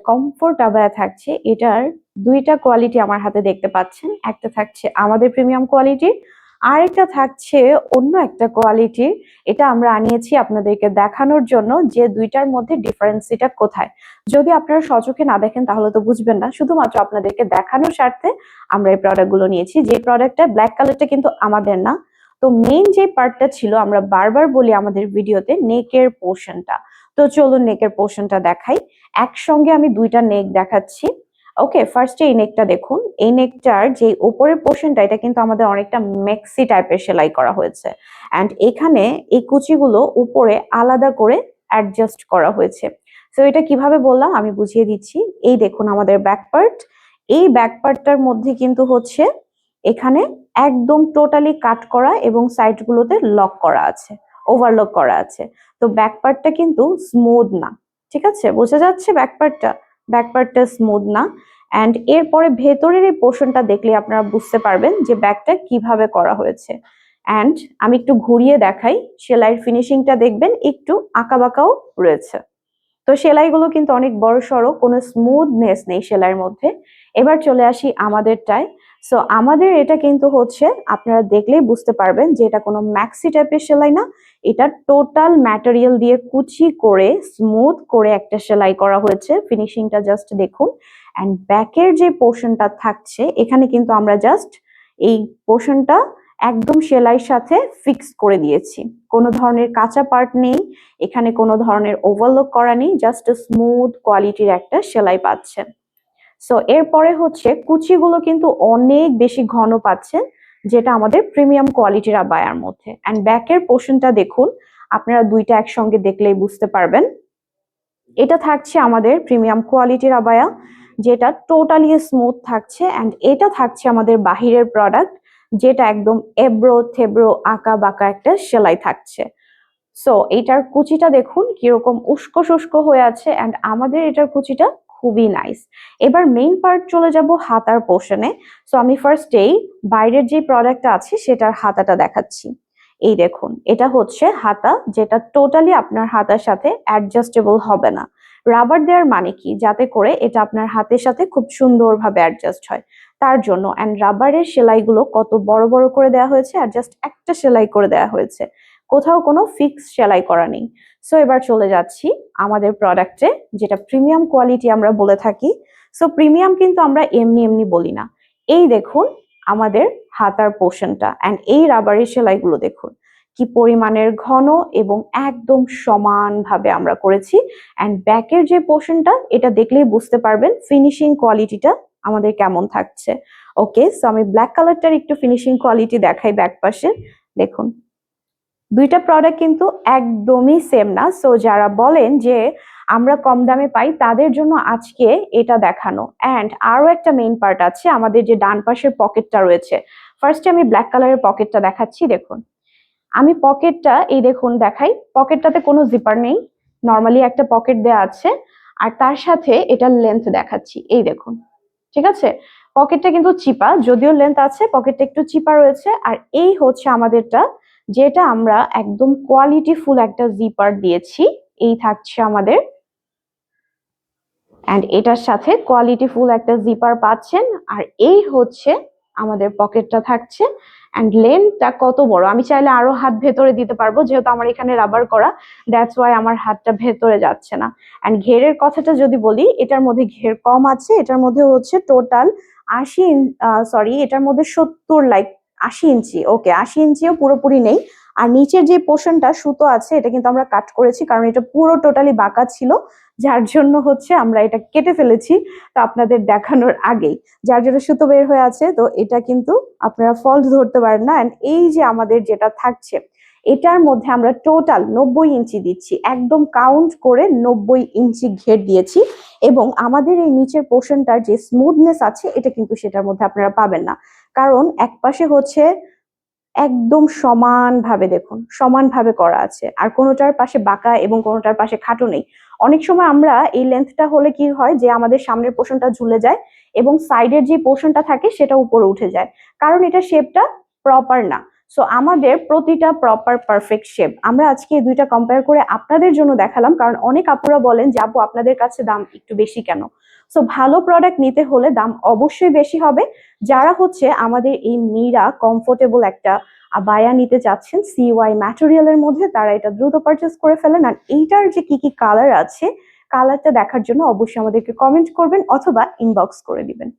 Comfort abaya থাকছে। এটার দুইটা কোয়ালিটি আমার হাতে দেখতে পাচ্ছেন, একটা থাকছে আমাদের প্রিমিয়াম কোয়ালিটি, আর একটা থাকছে অন্য একটা কোয়ালিটির। এটা আমরা আনিয়েছি আপনাদেরকে দেখানোর জন্য যে দুইটার মধ্যে ডিফারেন্সটা কোথায়। যদি আপনারা সচক্ষে না দেখেন তাহলে তো বুঝবেন না, শুধুমাত্র আপনাদেরকে দেখানোর স্বার্থে আমরা এই প্রোডাক্টগুলো নিয়েছি। যে প্রোডাক্টটা ব্ল্যাক কালারটা কিন্তু আমাদের না। তো মেইন যে পার্টটা ছিল, আমরা বারবার বলি আমাদের ভিডিওতে, নেকের পোর্শনটা। তো চলুন নেকের পোর্শনটা দেখাই। একসঙ্গে আমি দুইটা নেক দেখাচ্ছি। ওকে, ফার্স্টে এই নেকটা দেখুন। এই নেকটার যে উপরের পোর্শনটা, এটা কিন্তু আমাদের অনেকটা মেক্সি টাইপের সেলাই করা হয়েছে। অ্যান্ড এখানে এই কুচিগুলো উপরে আলাদা করে অ্যাডজাস্ট করা হয়েছে। তো এটা কিভাবে বললাম আমি বুঝিয়ে দিচ্ছি। এই দেখুন আমাদের ব্যাক পার্ট। এই ব্যাক পার্টটার মধ্যে কিন্তু হচ্ছে এখানে একদম টোটালি কাট করা এবং সাইডগুলোতে লক করা আছে, ওভারলক করা আছে। তো ব্যাক পার্টটা কিন্তু স্মুথ না, ঠিক আছে? বোঝা যাচ্ছে ব্যাক পার্টটা স্মুথ না। অ্যান্ড এরপরে ভেতরের এই পোর্শনটা দেখলে আপনারা বুঝতে পারবেন যে ব্যাকটা কিভাবে করা হয়েছে। অ্যান্ড আমি একটু ঘুরিয়ে দেখাই, সেলাইয়ের ফিনিশিংটা দেখবেন একটু আঁকাবাঁকাও রয়েছে। তো সেলাইগুলো কিন্তু অনেক বড় সড়ো, কোনো স্মুথনেস নেই সেলাইয়ের মধ্যে। এবার চলে আসি আমাদেরটায়। সো আমাদের এটা কিন্তু হচ্ছে, আপনারা দেখলেই বুঝতে পারবেন যে এটা কোনো ম্যাক্সি টাইপের সেলাই না। এটা টোটাল ম্যাটেরিয়াল দিয়ে কুচি করে স্মুথ করে একটা সেলাই করা হয়েছে। ফিনিশিংটা জাস্ট দেখুন। অ্যান্ড ব্যাকের যে পোর্শনটা থাকছে, এখানে কিন্তু আমরা জাস্ট এই পোর্শনটা একদম সেলাইয়ের সাথে ফিক্স করে দিয়েছি। কোনো ধরনের কাঁচা পার্ট নেই, এখানে কোনো ধরনের ওভারলক করা নেই, জাস্ট স্মুথ কোয়ালিটির একটা সেলাই পাচ্ছেন। সো এরপরে হচ্ছে কুচিগুলো কিন্তু অনেক বেশি ঘন পাচ্ছেন, যেটা আমাদের প্রিমিয়াম কোয়ালিটির আবায়ার মধ্যে। অ্যান্ড ব্যাকের পোর্শনটা দেখুন, আপনারা দুইটা একসঙ্গে দেখলেই বুঝতে পারবেন। এটা থাকছে আমাদের প্রিমিয়াম কোয়ালিটির আবায়া, যেটা টোটালি স্মুথ থাকছে। অ্যান্ড এটা থাকছে আমাদের বাহিরের প্রোডাক্ট, যেটা একদম এব্রো থেব্রো আঁকা বাঁকা একটা সেলাই থাকছে। সো এটার কুচিটা দেখুন কিরকম উস্কো শুষ্কো হয়ে আছে। অ্যান্ড আমাদের এটার কুচিটা খুবই নাইস। এবার মেইন পার্ট চলে যাব হাতার পোর্শনে। সো আমি ফার্স্টেই বাইরের যে প্রোডাক্টটা আছে সেটার হাতাটা দেখাচ্ছি। এই দেখুন, এটা হচ্ছে হাতা, যেটা টোটালি আপনার হাতার সাথে অ্যাডজাস্টেবল হবে না। রাবার দেওয়ার মানে কি, যাতে করে এটা আপনার হাতের সাথে খুব সুন্দরভাবে অ্যাডজাস্ট হয় তার জন্য। অ্যান্ড রাবারের সেলাইগুলো কত বড় বড় করে দেওয়া হয়েছে, আর জাস্ট একটা সেলাই করে দেওয়া হয়েছে, কোথাও কোনো ফিক্স সেলাই করা নেই। সো এবার চলে যাচ্ছি আমাদের প্রোডাক্টে, যেটা প্রিমিয়াম কোয়ালিটি আমরা বলে থাকি। সো প্রিমিয়াম কিন্তু আমরা এমনি এমনি বলি না। এই দেখুন আমাদের হাতার পোর্শনটা, অ্যান্ড এই রাবারের সেলাইগুলো দেখুন কি পরিমাণের ঘন এবং একদম সমানভাবে আমরা করেছি। অ্যান্ড ব্যাকের যে পোর্শনটা, এটা দেখলেই বুঝতে পারবেন ফিনিশিং কোয়ালিটিটা আমাদের কেমন থাকছে। ওকে, সো আমি ব্ল্যাক কালারটার একটু ফিনিশিং কোয়ালিটি দেখাই ব্যাক পাশে। দেখুন দুইটা প্রোডাক্ট কিন্তু একদমই সেম না। সো যারা বলেন যে আমরা কম দামে পাই, তাদের জন্য আজকে এটা দেখানো। অ্যান্ড আরো একটা মেইন পার্ট আছে, আমাদের যে ডান পাশের পকেটটা রয়েছে। ফার্স্টে আমি ব্ল্যাক কালারের পকেটটা দেখাচ্ছি। দেখুন আমি পকেটটা এই দেখুন দেখাই, পকেটটাতে কোনো জিপার নেই, নর্মালি একটা পকেট দেয়া আছে। আর তার সাথে এটার লেন্থ দেখাচ্ছি, এই দেখুন, ঠিক আছে? পকেটটা কিন্তু চিপা, যদিও লেন্থ আছে, পকেটটা একটু চিপা রয়েছে। আর এই হচ্ছে আমাদেরটা, যেটা আমরা একদম কোয়ালিটি ফুল একটা জিপার দিয়েছি। এই থাকছে আমাদের, অ্যান্ড এটার সাথে কোয়ালিটি ফুল একটা জিপার পাচ্ছেন। আর এই হচ্ছে আমাদের পকেটটা থাকছে। অ্যান্ড লেন্থটা কত বড়, আমি চাইলে আরো হাত ভেতরে দিতে পারবো, যেহেতু আমার এখানে রাবার করা, দ্যাটস ওয়াই আমার হাতটা ভেতরে যাচ্ছে না। অ্যান্ড ঘেরের কথাটা যদি বলি, এটার মধ্যে ঘের কম আছে, এটার মধ্যে হচ্ছে টোটাল 80, সরি, এটার মধ্যে 70, লাইক 80 ইঞ্চি। ওকে, 80 ইঞ্চিও পুরোপুরি নেই। আর নিচের যে পোর্শনটা সুতো আছে, এটা কিন্তু আমরা কাট করেছি, কারণ এটা পুরো টোটালি বাঁকা ছিল, যার জন্য হচ্ছে আমরা এটা কেটে ফেলেছি। তো আপনাদের দেখানোর আগেই, যার জন্য সুতো বের হয়ে আছে। তো এটা কিন্তু আপনারা ফল্ট ধরতে পারেন না। এন্ড এই যে আমাদের যেটা থাকছে, এটার মধ্যে আমরা টোটাল 90 ইঞ্চি দিচ্ছি, একদম কাউন্ট করে 90 ইঞ্চি ঘের দিয়েছি। এবং আমাদের এই নিচের পোর্শনটার যে স্মুথনেস আছে, এটা কিন্তু সেটার মধ্যে আপনারা পাবেন না, কারণ এক পাশে হচ্ছে একদম সমানভাবে, দেখুন সমানভাবে করা আছে, আর কোনোটার পাশে বাঁকা এবং কোনোটার পাশে খাটো নেই। অনেক সময় আমরা এই লেন্থটা হলে কি হয় যে আমাদের সামনের পোর্শনটা ঝুলে যায় এবং সাইডের যে পোর্শনটা থাকে সেটা উপরে উঠে যায়, কারণ এটা শেপটা প্রপার না। সো আমাদের প্রতিটা প্রপার পারফেক্ট শেপ। আমরা আজকে এই দুইটা কম্পেয়ার করে আপনাদের জন্য দেখালাম, কারণ অনেক আপুরা বলেন যে আপু আপনাদের কাছে দাম একটু বেশি কেন। সো ভালো প্রোডাক্ট নিতে হলে দাম অবশ্যই বেশি হবে। যারা হচ্ছে আমাদের এই মীরা কমফোর্টেবল একটা আবায়া নিতে চাচ্ছেন CY ম্যাটেরিয়ালের মধ্যে, তারা এটা দ্রুত পারচেস করে ফেলেন। আর এইটার যে কি কি কালার আছে, কালারটা দেখার জন্য অবশ্যই আমাদেরকে কমেন্ট করবেন অথবা ইনবক্স করে দিবেন।